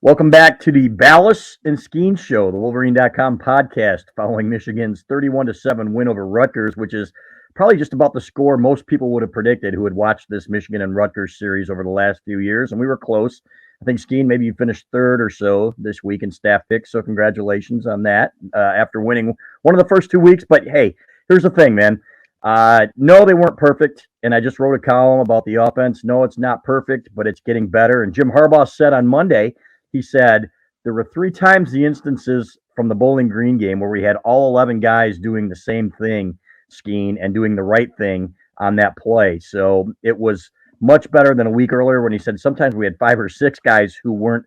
Welcome back to the Balas and Skene Show, the Wolverine.com podcast, following Michigan's 31-7 win over Rutgers, which is probably just about the score most people would have predicted who had watched this Michigan and Rutgers series over the last few years, and we were close. I think, Skene, maybe you finished third or so this week in staff picks, so congratulations on that after winning one of the first 2 weeks. But, hey, here's the thing, man. No, they weren't perfect, and I just wrote a column about the offense. No, it's not perfect, but it's getting better. And Jim Harbaugh said on Monday, he said there were 3 times the instances from the Bowling Green game where we had all 11 guys doing the same thing, Skene, and doing the right thing on that play. So it was much better than a week earlier when he said sometimes we had 5 or 6 guys who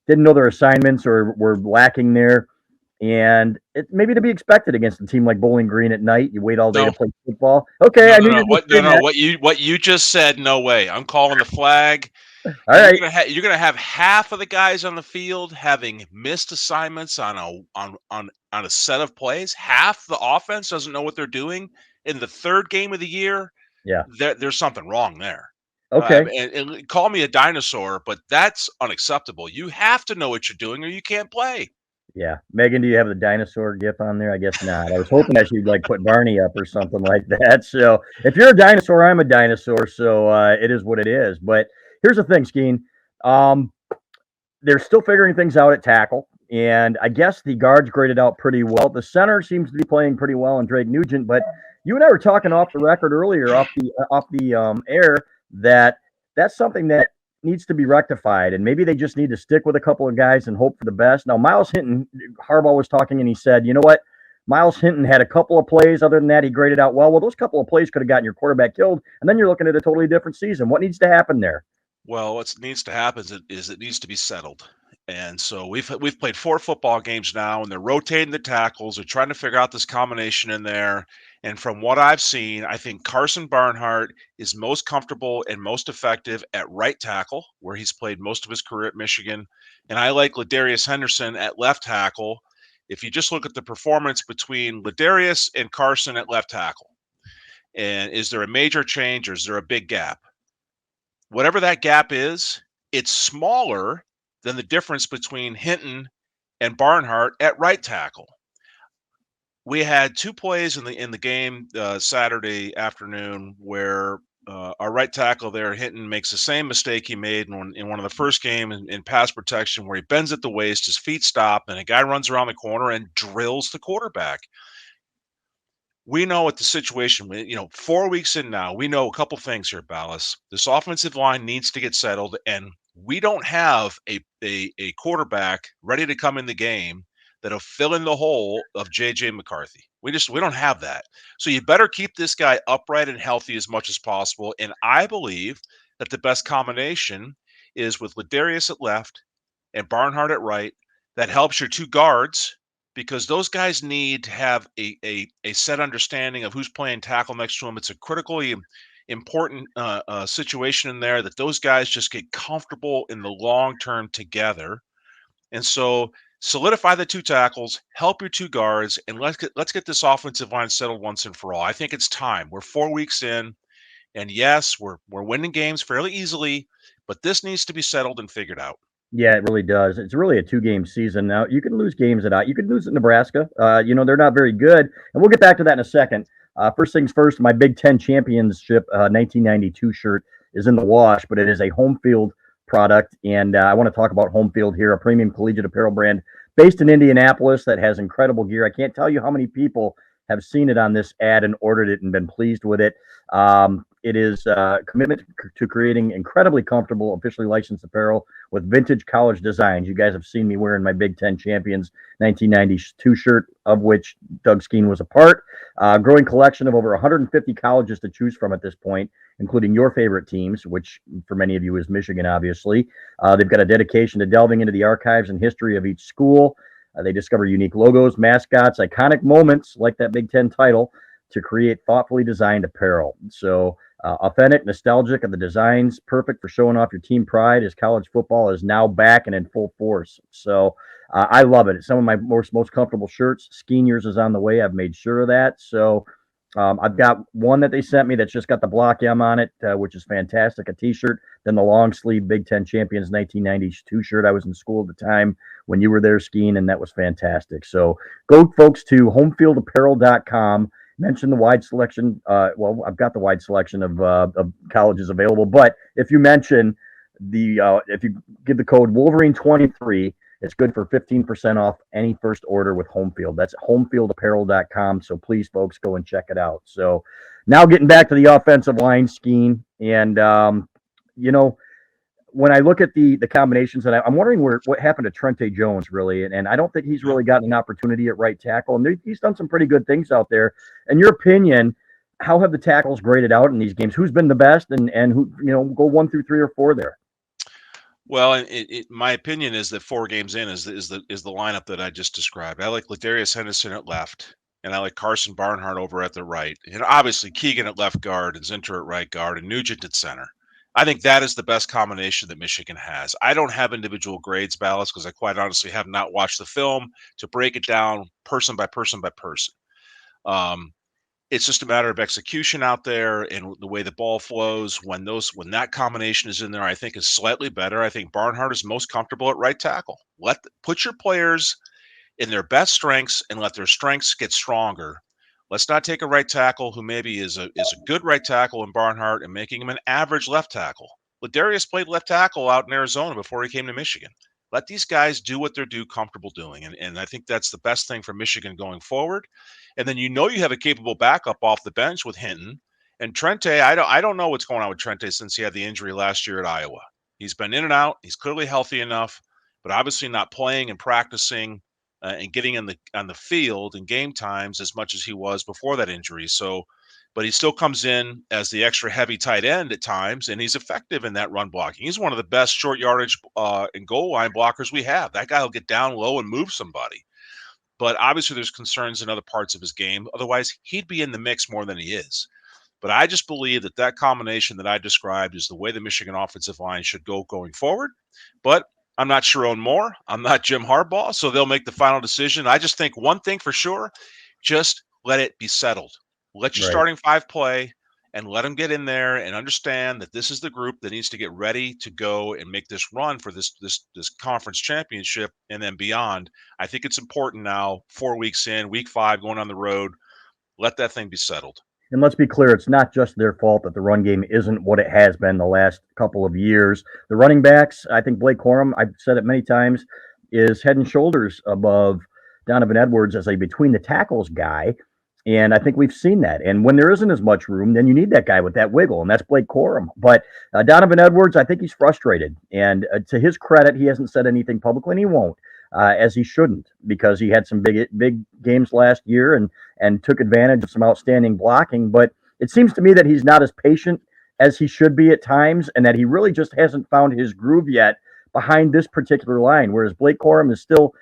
didn't know their assignments or were lacking there. And it maybe to be expected against a team like Bowling Green at night. You wait all day No, to play football. Okay, no, I no, knew no. you were What? No, saying no. that. What you just said? No way. I'm calling the flag. All You're right. gonna have half of the guys on the field having missed assignments on a set of plays. Half the offense doesn't know what they're doing in the third game of the year. Yeah. There's something wrong there. Okay. And call me a dinosaur, but that's unacceptable. You have to know what you're doing, or you can't play. Yeah. Megan, do you have the dinosaur gif on there? I guess not. I was hoping that she'd like put Barney up or something like that. So if you're a dinosaur, I'm a dinosaur. So it is what it is. But here's the thing, Skene. Um, they're still figuring things out at tackle. And I guess the guards graded out pretty well. The center seems to be playing pretty well in Drake Nugent. But you and I were talking off the record earlier, off the air, that that's something that needs to be rectified, and maybe they just need to stick with a couple of guys and hope for the best. Now, Miles Hinton, Harbaugh was talking, and he said, you know what? Miles Hinton had a couple of plays. Other than that, he graded out well. Well, those couple of plays could have gotten your quarterback killed, and then you're looking at a totally different season. What needs to happen there? Well, what needs to happen is it needs to be settled. And so we've played 4 football games now, and they're rotating the tackles. They're trying to figure out this combination in there. And from what I've seen, I think Carson Barnhart is most comfortable and most effective at right tackle, where he's played most of his career at Michigan. And I like Ladarius Henderson at left tackle. If you just look at the performance between Ladarius and Carson at left tackle, and is there a major change or is there a big gap? Whatever that gap is, it's smaller than the difference between Hinton and Barnhart at right tackle. We had 2 plays in the game Saturday afternoon where our right tackle there, Hinton, makes the same mistake he made in one of the first game in pass protection, where he bends at the waist, his feet stop, and a guy runs around the corner and drills the quarterback. We know what the situation, 4 weeks in now, we know a couple things here, Ballas. This offensive line needs to get settled, and we don't have a quarterback ready to come in the game that'll fill in the hole of JJ McCarthy. We don't have that. So you better keep this guy upright and healthy as much as possible. And I believe that the best combination is with Ladarius at left and Barnhart at right. That helps your 2 guards, because those guys need to have a set understanding of who's playing tackle next to them. It's a critically important situation in there that those guys just get comfortable in the long term together. And so solidify the 2 tackles, help your 2 guards, and let's get this offensive line settled once and for all. I think it's time. We're 4 weeks in, and yes, we're winning games fairly easily, but this needs to be settled and figured out. Yeah, it really does. It's really a 2-game season. Now, you can lose games you could lose at Nebraska. They're not very good, and we'll get back to that in a second. First things first, my Big Ten championship 1992 shirt is in the wash, but it is a home field product, and I want to talk about Home Field here, a premium collegiate apparel brand based in Indianapolis that has incredible gear. I can't tell you how many people have seen it on this ad and ordered it and been pleased with it. It is a commitment to creating incredibly comfortable, officially licensed apparel with vintage college designs. You guys have seen me wearing my Big Ten Champions 1992 shirt, of which Doug Skene was a part. Growing collection of over 150 colleges to choose from at this point, including your favorite teams, which for many of you is Michigan, obviously. They've got a dedication to delving into the archives and history of each school. They discover unique logos, mascots, iconic moments like that Big Ten title to create thoughtfully designed apparel. So authentic, nostalgic, and the designs perfect for showing off your team pride as college football is now back and in full force. So I love it. It's some of my most comfortable shirts. Skene yours is on the way. I've made sure of that. So I've got one that they sent me that's just got the Block M on it, which is fantastic, a T-shirt. Then the long sleeve Big Ten Champions 1992 shirt. I was in school at the time when you were there, Skene, and that was fantastic. So go, folks, to homefieldapparel.com. Mention the wide selection. Well, I've got the wide selection of colleges available, but if you mention if you give the code Wolverine23, it's good for 15% off any first order with Homefield. That's homefieldapparel.com. So please, folks, go and check it out. So now getting back to the offensive line scheme. And, you know, when I look at the combinations, and I'm wondering what happened to Trente Jones, really. And I don't think he's really gotten an opportunity at right tackle. And he's done some pretty good things out there. In your opinion, how have the tackles graded out in these games? Who's been the best, and who, go 1 through 3 or 4 there? Well, my opinion is that 4 games in is the lineup that I just described. I like Ladarius Henderson at left, and I like Carson Barnhart over at the right, and obviously Keegan at left guard and Zinter at right guard and Nugent at center. I think that is the best combination that Michigan has. I don't have individual grades, Balas, because I quite honestly have not watched the film to break it down person by person by person. It's just a matter of execution out there and the way the ball flows. When that combination is in there, I think is slightly better. I think Barnhart is most comfortable at right tackle. Put your players in their best strengths and let their strengths get stronger. Let's not take a right tackle who maybe is a good right tackle in Barnhart and making him an average left tackle. Ladarius played left tackle out in Arizona before he came to Michigan. Let these guys do what they're comfortable doing. And I think that's the best thing for Michigan going forward. And then you have a capable backup off the bench with Hinton. And Trente, I don't know what's going on with Trente since he had the injury last year at Iowa. He's been in and out. He's clearly healthy enough, but obviously not playing and practicing and getting on the field and game times as much as he was before that injury. So, but he still comes in as the extra heavy tight end at times, and he's effective in that run blocking. He's one of the best short yardage and goal line blockers we have. That guy will get down low and move somebody. But obviously there's concerns in other parts of his game. Otherwise, he'd be in the mix more than he is. But I just believe that combination that I described is the way the Michigan offensive line should go going forward. But I'm not Sharon Moore. I'm not Jim Harbaugh, so they'll make the final decision. I just think one thing for sure, just let it be settled. Let your starting 5 play and let them get in there and understand that this is the group that needs to get ready to go and make this run for this conference championship and then beyond. I think it's important now, 4 weeks in, week 5, going on the road, let that thing be settled. And let's be clear, it's not just their fault that the run game isn't what it has been the last couple of years. The running backs, I think Blake Corum, I've said it many times, is head and shoulders above Donovan Edwards as a between the tackles guy. And I think we've seen that. And when there isn't as much room, then you need that guy with that wiggle, and that's Blake Corum. But Donovan Edwards, I think he's frustrated. And to his credit, he hasn't said anything publicly, and he won't, as he shouldn't, because he had some big games last year and took advantage of some outstanding blocking. But it seems to me that he's not as patient as he should be at times, and that he really just hasn't found his groove yet behind this particular line, whereas Blake Corum is still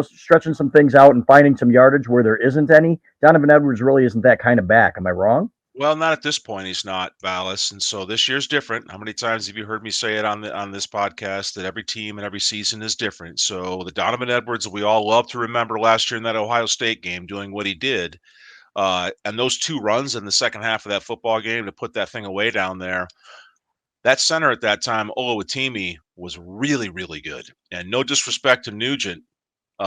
stretching some things out and finding some yardage where there isn't any. Donovan Edwards really isn't that kind of back. Am I wrong? Well, not at this point. He's not, Balas, and so this year's different. How many times have you heard me say it on this podcast that every team and every season is different? So the Donovan Edwards that we all love to remember last year in that Ohio State game, doing what he did, and those 2 runs in the second half of that football game to put that thing away down there. That center at that time, Oluwatimi, was really, really good. And no disrespect to Nugent,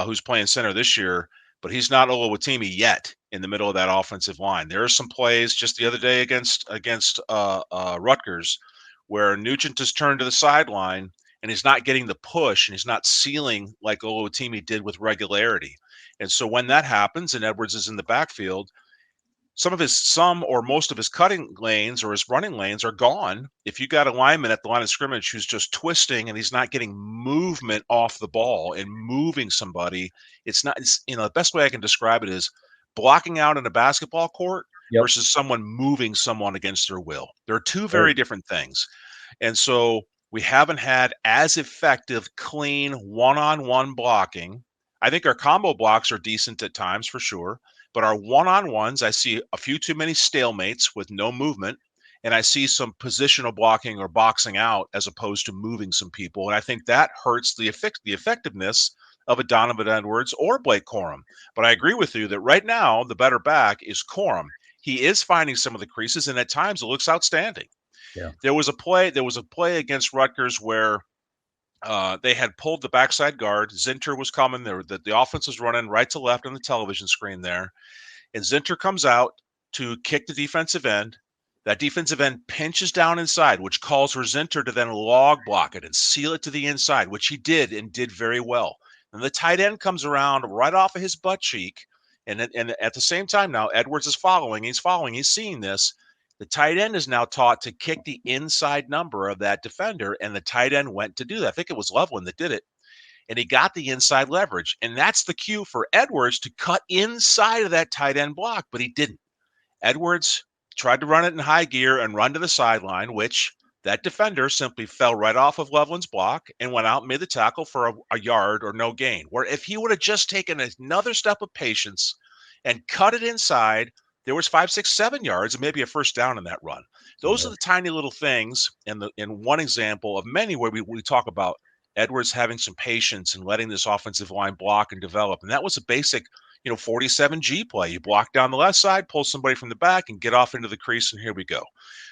who's playing center this year, but he's not Oluwatimi yet in the middle of that offensive line. There are some plays just the other day against Rutgers where Nugent just turned to the sideline and he's not getting the push and he's not sealing like Oluwatimi did with regularity. And so when that happens and Edwards is in the backfield, some or most of his cutting lanes or his running lanes are gone. If you got a lineman at the line of scrimmage who's just twisting and he's not getting movement off the ball and moving somebody, the best way I can describe it is blocking out in a basketball court versus someone moving someone against their will. They're 2 very different things. And so we haven't had as effective, clean, one-on-one blocking. I think our combo blocks are decent at times for sure. But our one-on-ones, I see a few too many stalemates with no movement, and I see some positional blocking or boxing out as opposed to moving some people. And I think that hurts the effectiveness of a Donovan Edwards or Blake Corum. But I agree with you that right now the better back is Corum. he is finding some of the creases, and at times it looks outstanding. Yeah. There was a play against Rutgers where they had pulled the backside guard. Zinter was coming there. The offense was running right to left on the television screen there. And Zinter comes out to kick the defensive end. That defensive end pinches down inside, which calls for Zinter to then log block it and seal it to the inside, which he did and did very well. And the tight end comes around right off of his butt cheek. And at the same time now, Edwards is following. He's seeing this. The tight end is now taught to kick the inside number of that defender, and the tight end went to do that. I think it was Loveland that did it, and he got the inside leverage. And that's the cue for Edwards to cut inside of that tight end block, but he didn't. Edwards tried to run it in high gear and run to the sideline, which that defender simply fell right off of Loveland's block and went out and made the tackle for a yard or no gain. Where if he would have just taken another step of patience and cut it inside, there was 5, 6, 7 yards and maybe a first down in that run. Those are the tiny little things, and one example of many where we talk about Edwards having some patience and letting this offensive line block and develop. And that was a basic, 47G play. You block down the left side, pull somebody from the back, and get off into the crease, and here we go.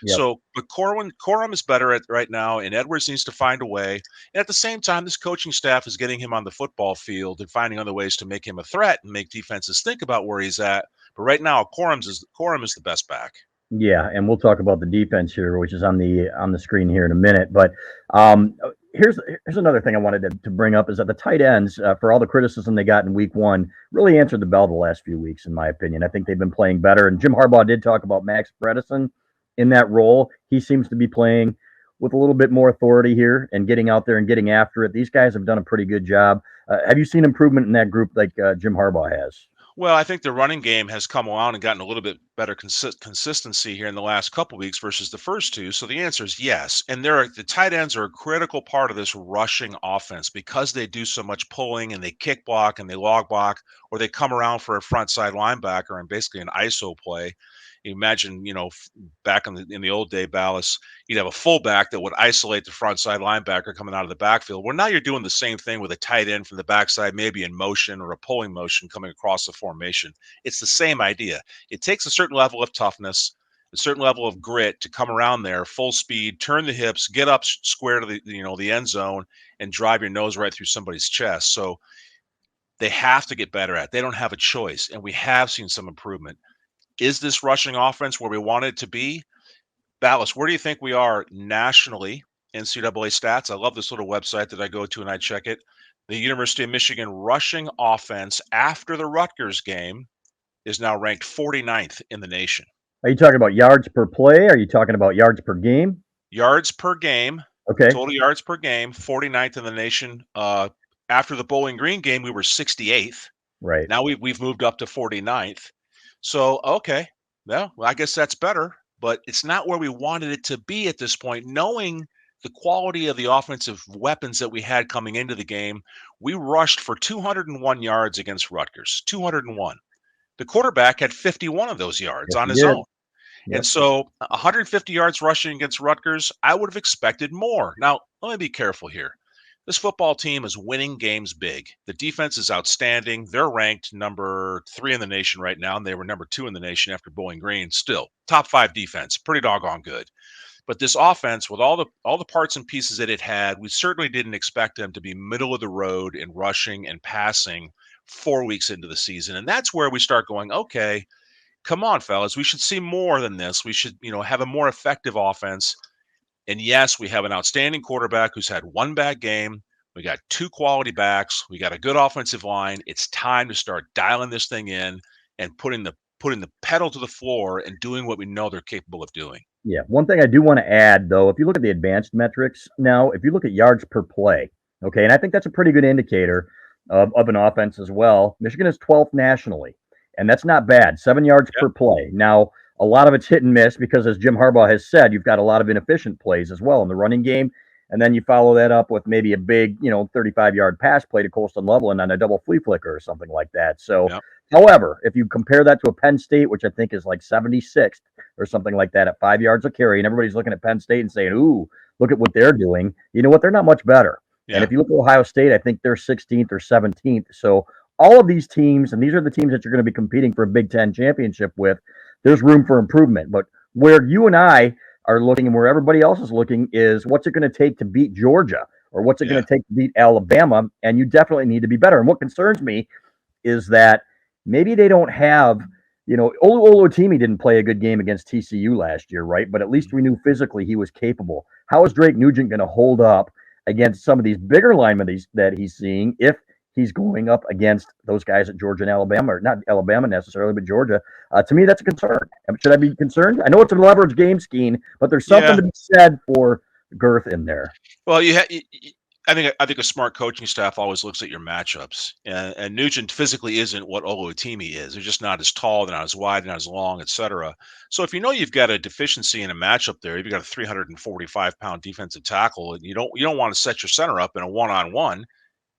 Yep. So, but Corum is better at right now, and Edwards needs to find a way. And at the same time, this coaching staff is getting him on the football field and finding other ways to make him a threat and make defenses think about where he's at. But right now, Corum is the best back. Yeah, and we'll talk about the defense here, which is on the screen here in a minute. But here's another thing I wanted to bring up is that the tight ends, for all the criticism they got in week 1, really answered the bell the last few weeks, in my opinion. I think they've been playing better. And Jim Harbaugh did talk about Max Bredesen in that role. He seems to be playing with a little bit more authority here and getting out there and getting after it. These guys have done a pretty good job. Have you seen improvement in that group like Jim Harbaugh has? Well, I think the running game has come along and gotten a little bit better consistency here in the last couple weeks versus the first two. So the answer is yes. And the tight ends are a critical part of this rushing offense because they do so much pulling and they kick block and they log block, or they come around for a front side linebacker and basically an ISO play. You imagine, back in the old day, Balas, you'd have a fullback that would isolate the front side linebacker coming out of the backfield. Well, now you're doing the same thing with a tight end from the backside, maybe in motion or a pulling motion coming across the formation. It's the same idea. It takes a certain level of toughness, a certain level of grit to come around there, full speed, turn the hips, get up square to the end zone, and drive your nose right through somebody's chest. So they have to get better at it. They don't have a choice, and we have seen some improvement. Is this rushing offense where we want it to be? Balas, where do you think we are nationally? NCAA stats. I love this little website that I go to and I check it. The University of Michigan rushing offense after the Rutgers game is now ranked 49th in the nation. Are you talking about yards per play? Are you talking about yards per game? Yards per game. Okay. Total yards per game, 49th in the nation. After the Bowling Green game, we were 68th. Right. Now we've moved up to 49th. So, okay, well, I guess that's better, but it's not where we wanted it to be at this point. Knowing the quality of the offensive weapons that we had coming into the game, we rushed for 201 yards against Rutgers, 201. The quarterback had 51 of those yards on his own. Yep. And so 150 yards rushing against Rutgers, I would have expected more. Now, let me be careful here. This football team is winning games big. The defense is outstanding. They're ranked number 3 in the nation right now, and they were number 2 in the nation after Bowling Green. Still, top 5 defense, pretty doggone good. But this offense, with all the parts and pieces that it had, we certainly didn't expect them to be middle of the road in rushing and passing 4 weeks into the season. And that's where we start going, okay, come on, fellas, we should see more than this. We should, have a more effective offense. And yes, we have an outstanding quarterback who's had one bad game. We got 2 quality backs. We got a good offensive line. It's time to start dialing this thing in and putting the pedal to the floor and doing what we know they're capable of doing. Yeah. One thing I do want to add, though, if you look at the advanced metrics now, if you look at yards per play, okay, and I think that's a pretty good indicator of an offense as well. Michigan is 12th nationally, and that's not bad. 7 yards per play. Now, a lot of it's hit and miss because, as Jim Harbaugh has said, you've got a lot of inefficient plays as well in the running game. And then you follow that up with maybe a big, 35-yard pass play to Colston Loveland on a double flea flicker or something like that. So, however, if you compare that to a Penn State, which I think is like 76th or something like that at 5 yards of carry, and everybody's looking at Penn State and saying, ooh, look at what they're doing. You know what? They're not much better. Yeah. And if you look at Ohio State, I think they're 16th or 17th. So all of these teams, and these are the teams that you're going to be competing for a Big Ten championship with, there's room for improvement. But where you and I are looking and where everybody else is looking is what's it going to take to beat Georgia or what's it going Yeah. to take to beat Alabama? And you definitely need to be better. And what concerns me is that maybe they don't have, Olotimi didn't play a good game against TCU last year, right? But at least we knew physically he was capable. How is Drake Nugent going to hold up against some of these bigger linemen that he's seeing if he's going up against those guys at Georgia and Alabama, or not Alabama necessarily, but Georgia? To me, that's a concern. Should I be concerned? I know it's a leverage game scheme, but there's something Yeah. to be said for girth in there. Well, I think a smart coaching staff always looks at your matchups, and Nugent physically isn't what Oluwatimi is. They're just not as tall, they're not as wide, not as long, etc. So if you know you've got a deficiency in a matchup there, you've got a 345-pound defensive tackle, and you don't want to set your center up in a one-on-one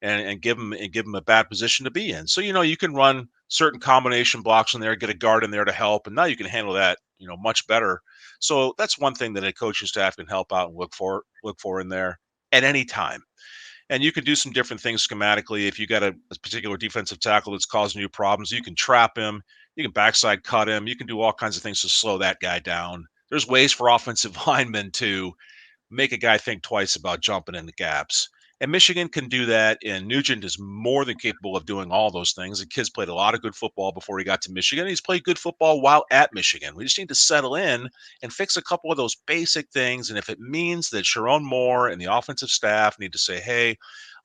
and give him a bad position to be in. So you can run certain combination blocks in there, get a guard in there to help, and now you can handle that much better. So that's one thing that a coaching staff can help out and look for in there at any time. And you can do some different things schematically. If you got a particular defensive tackle that's causing you problems, you can trap him, you can backside cut him, you can do all kinds of things to slow that guy down. There's ways for offensive linemen to make a guy think twice about jumping in the gaps. And Michigan can do that, and Nugent is more than capable of doing all those things. The kid's played a lot of good football before he got to Michigan. He's played good football while at Michigan. We just need to settle in and fix a couple of those basic things. And if it means that Sharon Moore and the offensive staff need to say, hey,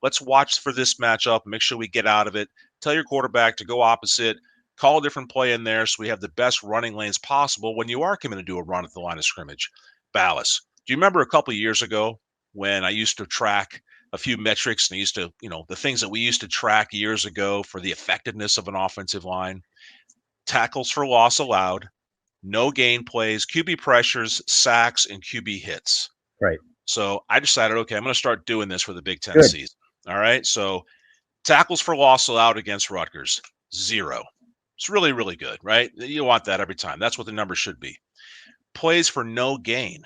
let's watch for this matchup, make sure we get out of it, tell your quarterback to go opposite, call a different play in there so we have the best running lanes possible when you are coming to do a run at the line of scrimmage. Balas, do you remember a couple of years ago when I used to track a few metrics and I used to, the things that we used to track years ago for the effectiveness of an offensive line? Tackles for loss allowed, no gain plays, QB pressures, sacks, and QB hits. Right. So I decided, okay, I'm going to start doing this for the Big Ten Good. season. All right. So tackles for loss allowed against Rutgers, 0. It's really, really good, right? You want that every time. That's what the number should be. Plays for no gain,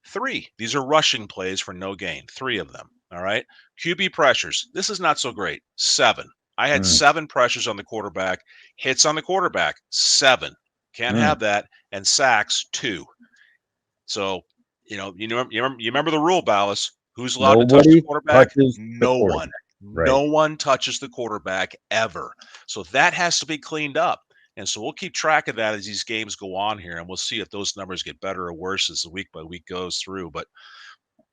3. These are rushing plays for no gain, 3 of them. All right. QB pressures. This is not so great. 7. I had 7 pressures on the quarterback, hits on the quarterback, 7. Can't have that. And sacks, 2. So, you remember the rule, Ballas. Who's allowed to touch the quarterback? No one. Right. No one touches the quarterback ever. So that has to be cleaned up. And so we'll keep track of that as these games go on here, and we'll see if those numbers get better or worse as the week by week goes through. But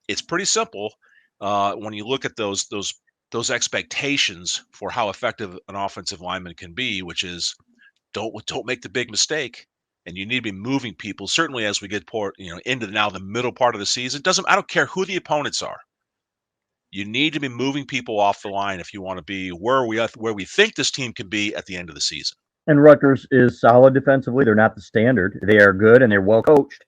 it's pretty simple when you look at those expectations for how effective an offensive lineman can be, which is don't make the big mistake, and you need to be moving people. Certainly, as we get into now the middle part of the season, I don't care who the opponents are. You need to be moving people off the line if you want to be where we think this team can be at the end of the season. And Rutgers is solid defensively. They're not the standard. They are good and they're well coached.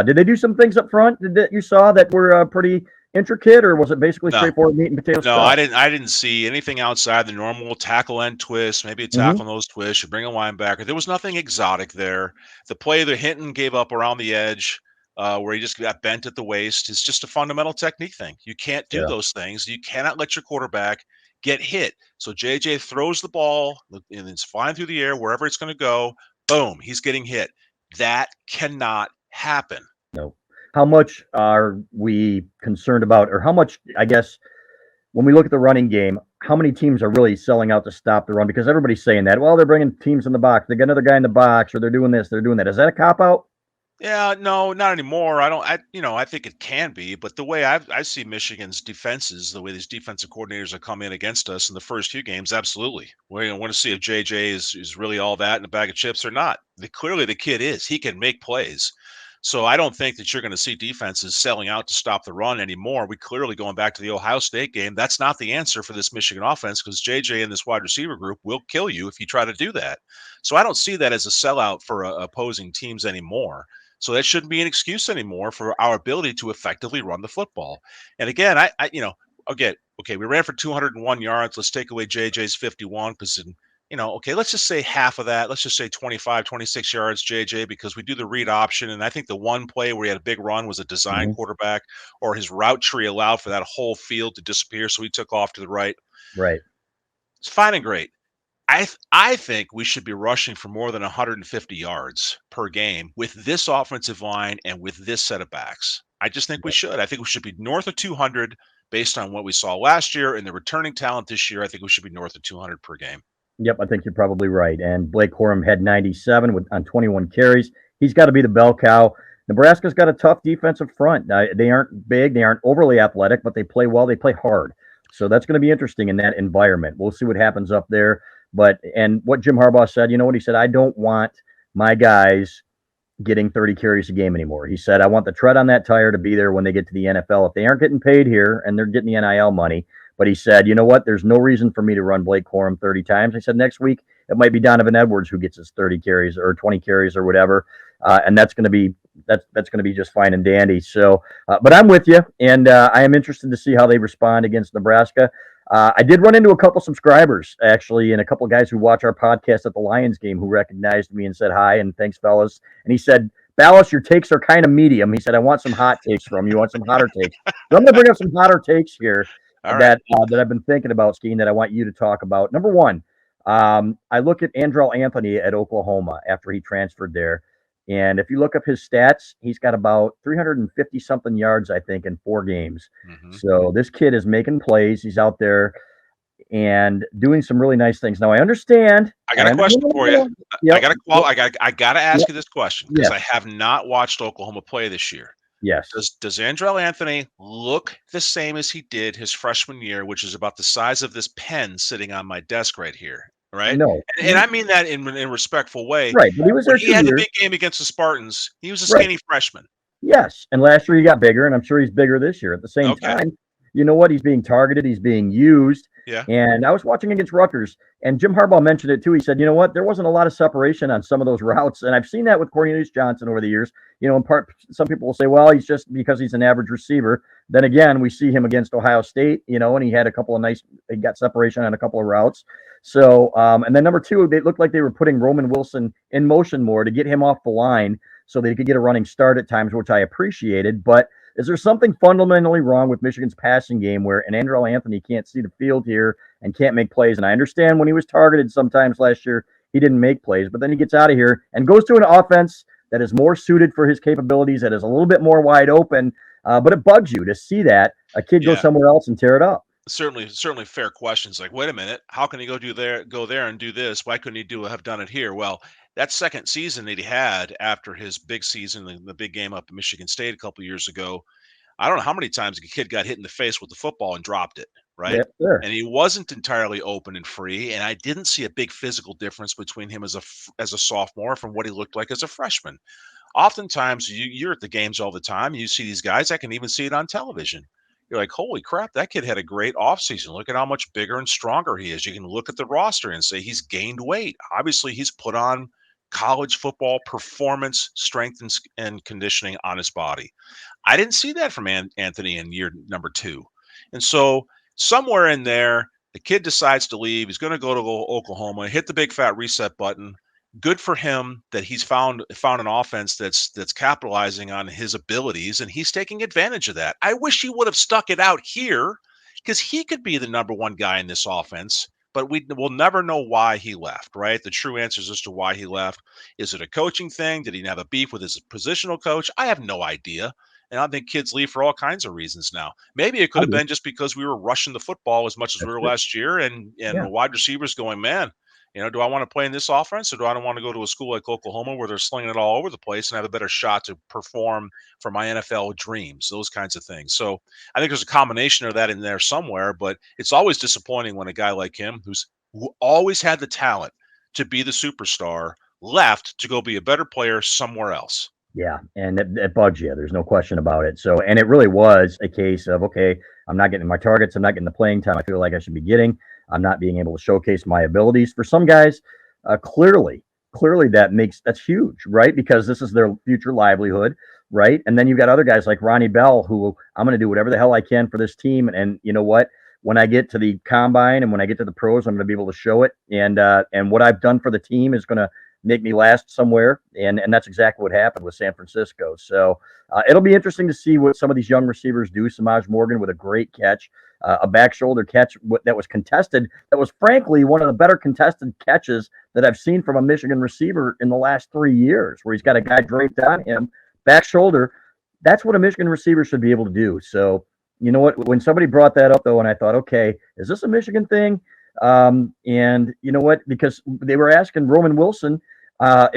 Did they do some things up front that you saw that were pretty intricate, or was it basically straightforward meat and potatoes? No, I didn't see anything outside the normal tackle and twist. Maybe a tackle nose twist. You bring a linebacker. There was nothing exotic there. The play that Hinton gave up around the edge, where he just got bent at the waist, is just a fundamental technique thing. You can't do those things. You cannot let your quarterback get hit. So JJ throws the ball and it's flying through the air wherever it's going to go. Boom, he's getting hit. That cannot happen. No. How much are we concerned about, or how much, I guess, when we look at the running game, how many teams are really selling out to stop the run? Because everybody's saying that, well, they're bringing teams in the box. They got another guy in the box, or they're doing this, they're doing that. Is that a cop-out? Yeah, no, not anymore. I think it can be, but the way I see Michigan's defenses, the way these defensive coordinators have come in against us in the first few games, absolutely. We want to see if JJ is really all that in a bag of chips or not. Clearly, the kid is. He can make plays. So I don't think that you're going to see defenses selling out to stop the run anymore. We clearly, going back to the Ohio State game, that's not the answer for this Michigan offense, because JJ and this wide receiver group will kill you if you try to do that. So I don't see that as a sellout for opposing teams anymore. So that shouldn't be an excuse anymore for our ability to effectively run the football. And again, okay, we ran for 201 yards. Let's take away JJ's 51 because, okay, let's just say half of that. Let's just say 25, 26 yards, JJ, because we do the read option. And I think the one play where he had a big run was a design quarterback, or his route tree allowed for that whole field to disappear. So he took off to the right. Right. It's fine and great. I think we should be rushing for more than 150 yards per game with this offensive line and with this set of backs. I just think we should. I think we should be north of 200 based on what we saw last year and the returning talent this year. I think we should be north of 200 per game. Yep, I think you're probably right. And Blake Corum had 97 on 21 carries. He's got to be the bell cow. Nebraska's got a tough defensive front. They aren't big, they aren't overly athletic, but they play well, they play hard. So that's going to be interesting in that environment. We'll see what happens up there. And what Jim Harbaugh said, you know what he said? I don't want my guys getting 30 carries a game anymore. He said, I want the tread on that tire to be there when they get to the NFL. If they aren't getting paid here and they're getting the NIL money, but he said, you know what? There's no reason for me to run Blake Corum 30 times. He said next week it might be Donovan Edwards who gets his 30 carries or 20 carries or whatever, and that's going to be just fine and dandy. So, but I'm with you, and I am interested to see how they respond against Nebraska. I did run into a couple subscribers, actually, and a couple guys who watch our podcast at the Lions game who recognized me and said hi and thanks, fellas. And he said, Balas, your takes are kind of medium. He said, I want some hot takes from you. I want some hotter takes. So I'm going to bring up some hotter takes here that I've been thinking about, Skene, that I want you to talk about. Number one, I look at Andrel Anthony at Oklahoma after he transferred there. And if you look up his stats, he's got about 350-something yards, I think, in 4 games. Mm-hmm. So this kid is making plays. He's out there and doing some really nice things. Now, I understand. I got a question for you. Yep. I got to ask you this question because I have not watched Oklahoma play this year. Yes. Does Andrel Anthony look the same as he did his freshman year, which is about the size of this pen sitting on my desk right here? Right? No. And I mean that in a respectful way. Right. But he was there when he had the big game against the Spartans. He was a skinny freshman. Yes. And last year he got bigger, and I'm sure he's bigger this year. At the same time, you know what? He's being targeted. He's being used. Yeah. And I was watching against Rutgers, and Jim Harbaugh mentioned it too. He said, you know what? There wasn't a lot of separation on some of those routes. And I've seen that with Cornelius Johnson over the years. You know, in part, some people will say, well, he's just because he's an average receiver. Then again, we see him against Ohio State, you know, and he had a couple of he got separation on a couple of routes. So, and then number two, they looked like they were putting Roman Wilson in motion more to get him off the line so they could get a running start at times, which I appreciated. But is there something fundamentally wrong with Michigan's passing game where an Andrel Anthony can't see the field here and can't make plays? And I understand when he was targeted sometimes last year, he didn't make plays, but then he gets out of here and goes to an offense that is more suited for his capabilities, that is a little bit more wide open. But it bugs you to see that a kid go somewhere else and tear it up. Certainly fair questions. Like, wait a minute, how can he go there and do this? Why couldn't he have done it here? Well, that second season that he had after his big season, the big game up at Michigan State a couple of years ago, I don't know how many times a kid got hit in the face with the football and dropped it, right? Yeah, sure. And he wasn't entirely open and free, and I didn't see a big physical difference between him as a sophomore from what he looked like as a freshman. Oftentimes, you're at the games all the time, and you see these guys. I can even see it on television. You're like, holy crap, that kid had a great offseason. Look at how much bigger and stronger he is. You can look at the roster and say he's gained weight. Obviously, he's put on college football performance, strength, and conditioning on his body. I didn't see that from Anthony in year number 2. And so somewhere in there, the kid decides to leave. He's going to go to Oklahoma, hit the big fat reset button. Good for him that he's found an offense that's capitalizing on his abilities, and he's taking advantage of that. I wish he would have stuck it out here because he could be the number one guy in this offense, but we'll never know why he left, right? The true answers as to why he left. Is it a coaching thing? Did he have a beef with his positional coach? I have no idea. And I think kids leave for all kinds of reasons now. Maybe it could have been just because we were rushing the football as much as we were last year, and the wide receivers going, man, you know, do I want to play in this offense, or do I want to go to a school like Oklahoma where they're slinging it all over the place and have a better shot to perform for my NFL dreams, those kinds of things. So I think there's a combination of that in there somewhere, but it's always disappointing when a guy like him, who always had the talent to be the superstar, left to go be a better player somewhere else. Yeah, and it bugs you. There's no question about it. So, and it really was a case of, okay, I'm not getting my targets. I'm not getting the playing time I feel like I should be getting. I'm not being able to showcase my abilities. For some guys, clearly that's huge, right? Because this is their future livelihood, right? And then you've got other guys like Ronnie Bell, who I'm going to do whatever the hell I can for this team. And you know what? When I get to the combine and when I get to the pros, I'm going to be able to show it. And what I've done for the team is going to make me last somewhere, and that's exactly what happened with San Francisco. So it'll be interesting to see what some of these young receivers do. Samaj Morgan with a great catch, a back shoulder catch that was contested. That was frankly one of the better contested catches that I've seen from a Michigan receiver in the last 3 years, where he's got a guy draped on him, back shoulder. That's what a Michigan receiver should be able to do. So, you know what? When somebody brought that up, though, and I thought, okay, is this a Michigan thing? And you know what? Because they were asking Roman Wilson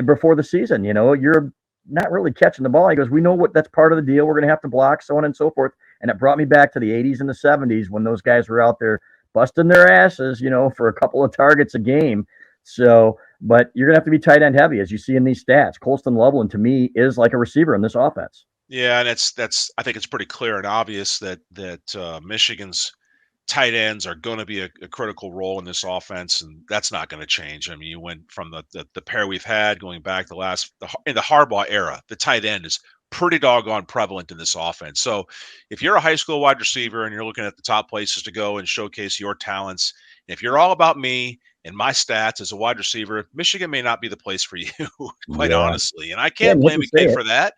before the season, you're not really catching the ball. He goes, we know what that's part of the deal. We're going to have to block, so on and so forth. And it brought me back to the 80s and the 70s when those guys were out there busting their asses, for a couple of targets a game. So, but you're going to have to be tight end heavy, as you see in these stats. Colston Loveland, to me, is like a receiver in this offense. Yeah, and I think it's pretty clear and obvious that Michigan's tight ends are going to be a critical role in this offense, and that's not going to change. I mean, you went from the pair we've had going back in the Harbaugh era. The tight end is pretty doggone prevalent in this offense. So if you're a high school wide receiver and you're looking at the top places to go and showcase your talents, if you're all about me and my stats as a wide receiver, Michigan may not be the place for you, quite Yeah. honestly. And I Yeah, can't and you blame can a say kid it. for that.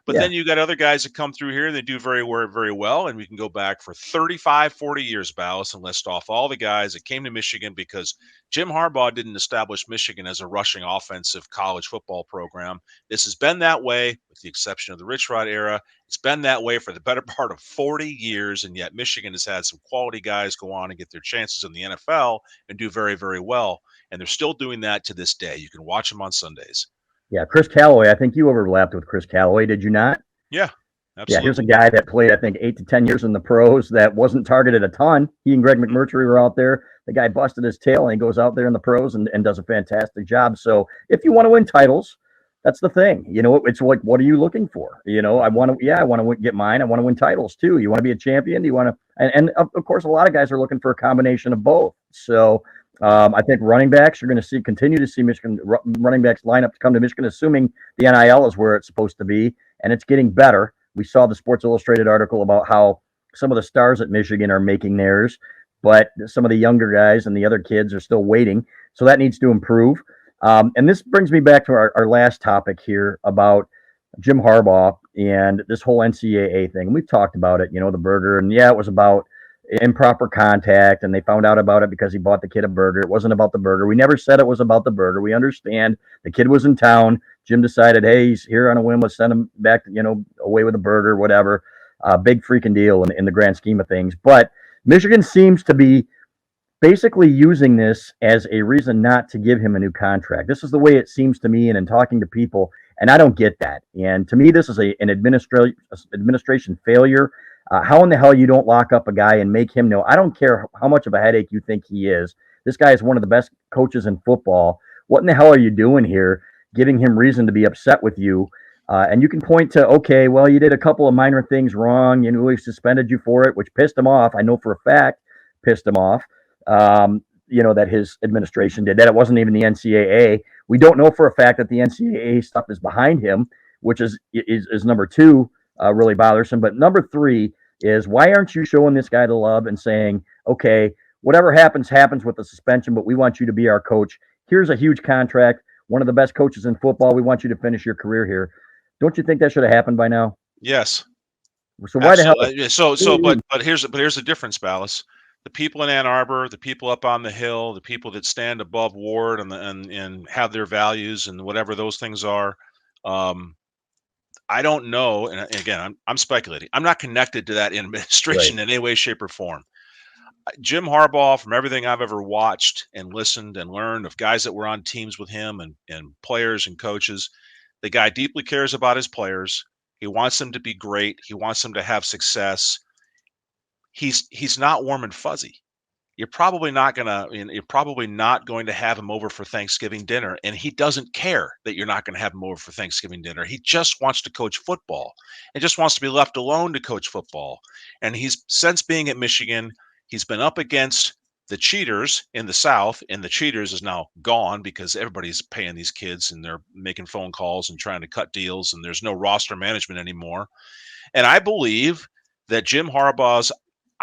But Yeah. then you got other guys that come through here and they do very well. And we can go back for 35, 40 years, Balas, and list off all the guys that came to Michigan because Jim Harbaugh didn't establish Michigan as a rushing offensive college football program. This has been that way, with the exception of the Rich Rod era. It's been that way for the better part of 40 years. And yet Michigan has had some quality guys go on and get their chances in the NFL and do very well. And they're still doing that to this day. You can watch them on Sundays. Yeah. Chris Calloway, I think you overlapped with Chris Calloway, did you not? Yeah, Yeah, here's a absolutely. guy that played, I think, 8 to 10 years in the pros that wasn't targeted a ton. He and Greg McMurtry were out there. The guy busted his tail and he goes out there in the pros and does a fantastic job. So if you want to win titles, that's the thing. It's like, what are you looking for? I want to get mine. I want to win titles too. You want to be a champion? Do you want to, and of course, a lot of guys are looking for a combination of both. So I think running backs, you're going to continue to see Michigan running backs line up to come to Michigan, assuming the NIL is where it's supposed to be, and it's getting better. We saw the Sports Illustrated article about how some of the stars at Michigan are making theirs, but some of the younger guys and the other kids are still waiting. So that needs to improve. And this brings me back to our last topic here about Jim Harbaugh and this whole NCAA thing. And we've talked about it, the burger. And yeah, it was about improper contact, and they found out about it because he bought the kid a burger. It wasn't about the burger. We never said it was about the burger. We understand the kid was in town. Jim decided, hey, he's here on a whim. Let's send him back, away with a burger, whatever. Big freaking deal in the grand scheme of things. But Michigan seems to be basically using this as a reason not to give him a new contract. This is the way it seems to me, and in talking to people, and I don't get that. And to me, this is an administration failure. How in the hell you don't lock up a guy and make him know? I don't care how much of a headache you think he is. This guy is one of the best coaches in football. What in the hell are you doing here? Giving him reason to be upset with you. And you can point to, okay, well, you did a couple of minor things wrong. We suspended you for it, which pissed him off. I know for a fact pissed him off. That his administration did that. It wasn't even the NCAA. We don't know for a fact that the NCAA stuff is behind him, which is number two, really bothersome. But number three is, why aren't you showing this guy the love and saying, okay, whatever happens with the suspension, but we want you to be our coach. Here's a huge contract, one of the best coaches in football. We want you to finish your career here. Don't you think that should have happened by now? Yes. So why the hell? Absolutely. But here's the difference, Ballas. The people in Ann Arbor, the people up on the Hill, the people that stand above Ward and have their values and whatever those things are. I don't know, and again, I'm speculating. I'm not connected to that administration in any way, shape, or form. Jim Harbaugh, from everything I've ever watched and listened and learned of guys that were on teams with him and players and coaches, the guy deeply cares about his players. He wants them to be great. He wants them to have success. He's not warm and fuzzy. You're probably not going to have him over for Thanksgiving dinner, and he doesn't care that you're not going to have him over for Thanksgiving dinner. He just wants to coach football and just wants to be left alone to coach football. And he's, since being at Michigan, he's been up against the cheaters in the South, and the cheaters is now gone because everybody's paying these kids and they're making phone calls and trying to cut deals, and there's no roster management anymore. And that Jim Harbaugh's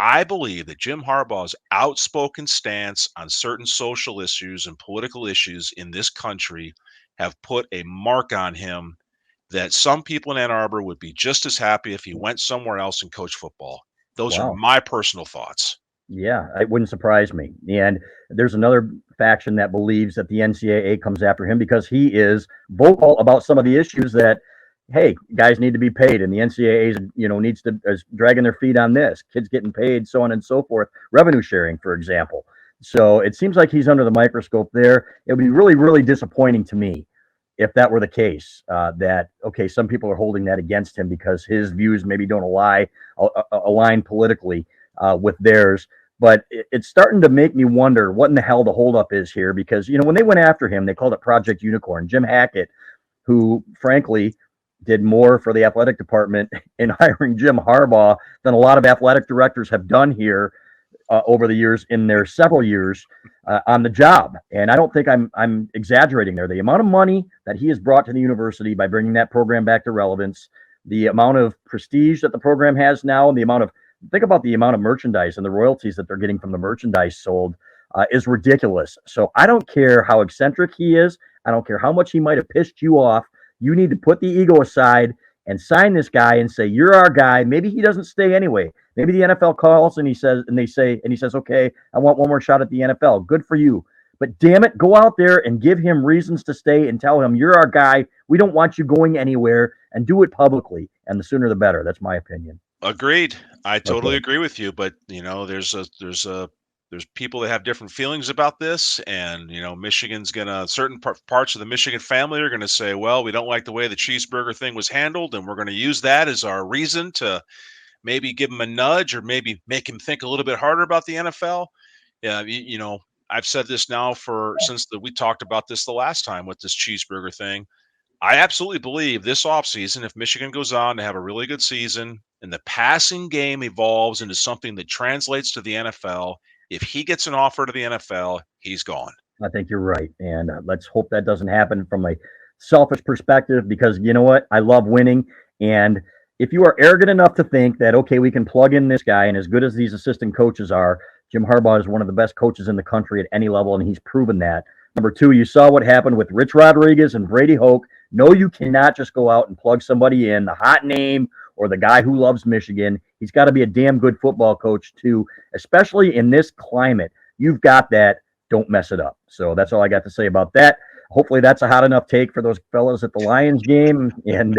I believe that Jim Harbaugh's outspoken stance on certain social issues and political issues in this country have put a mark on him that some people in Ann Arbor would be just as happy if he went somewhere else and coached football. Those are Wow. my personal thoughts. Yeah, it wouldn't surprise me. And there's another faction that believes that the NCAA comes after him because he is vocal about some of the issues that, hey, guys need to be paid, and the NCAA needs to is dragging their feet on this. Kids getting paid, so on and so forth. Revenue sharing, for example. So it seems like he's under the microscope there. It would be really, really disappointing to me if that were the case. That okay, some people are holding that against him because his views maybe don't align politically with theirs. But it's starting to make me wonder what in the hell the holdup is here, because when they went after him, they called it Project Unicorn. Jim Hackett, who frankly did more for the athletic department in hiring Jim Harbaugh than a lot of athletic directors have done here over the years in their several years on the job. And I don't think I'm exaggerating there. The amount of money that he has brought to the university by bringing that program back to relevance, the amount of prestige that the program has now, and think about the amount of merchandise and the royalties that they're getting from the merchandise sold is ridiculous. So I don't care how eccentric he is. I don't care how much he might have pissed you off. You need to put the ego aside and sign this guy and say, you're our guy. Maybe he doesn't stay anyway. Maybe the NFL calls and he says, okay, I want one more shot at the NFL. Good for you. But damn it, go out there and give him reasons to stay and tell him you're our guy. We don't want you going anywhere, and do it publicly. And the sooner the better. That's my opinion. Agreed. I totally Okay. agree with you. But there's people that have different feelings about this, and Michigan's gonna certain parts of the Michigan family are gonna say, well, we don't like the way the cheeseburger thing was handled, and we're gonna use that as our reason to maybe give him a nudge or maybe make him think a little bit harder about the NFL. Yeah, I've said this now we talked about this the last time with this cheeseburger thing. I absolutely believe this offseason, if Michigan goes on to have a really good season and the passing game evolves into something that translates to the NFL, if he gets an offer to the NFL, he's gone. I think you're right. And let's hope that doesn't happen from a selfish perspective, because you know what? I love winning. And if you are arrogant enough to think that, okay, we can plug in this guy, and as good as these assistant coaches are, Jim Harbaugh is one of the best coaches in the country at any level, and he's proven that. Number two, you saw what happened with Rich Rodriguez and Brady Hoke. No, you cannot just go out and plug somebody in, the hot name or the guy who loves Michigan. He's got to be a damn good football coach, too, especially in this climate. You've got that. Don't mess it up. So that's all I got to say about that. Hopefully that's a hot enough take for those fellas at the Lions game, and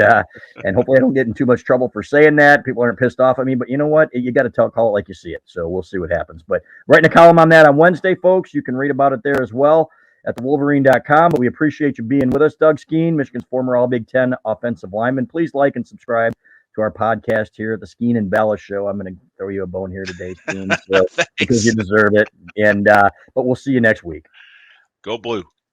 hopefully I don't get in too much trouble for saying that. People aren't pissed off at me, but you know what? You got to call it like you see it. So we'll see what happens. But writing a column on that on Wednesday, folks. You can read about it there as well at thewolverine.com. But we appreciate you being with us, Doug Skene, Michigan's former All Big Ten offensive lineman. Please like and subscribe to our podcast here at the Skene and Balas Show. I'm going to throw you a bone here today, Skene, because you deserve it. And but we'll see you next week. Go Blue.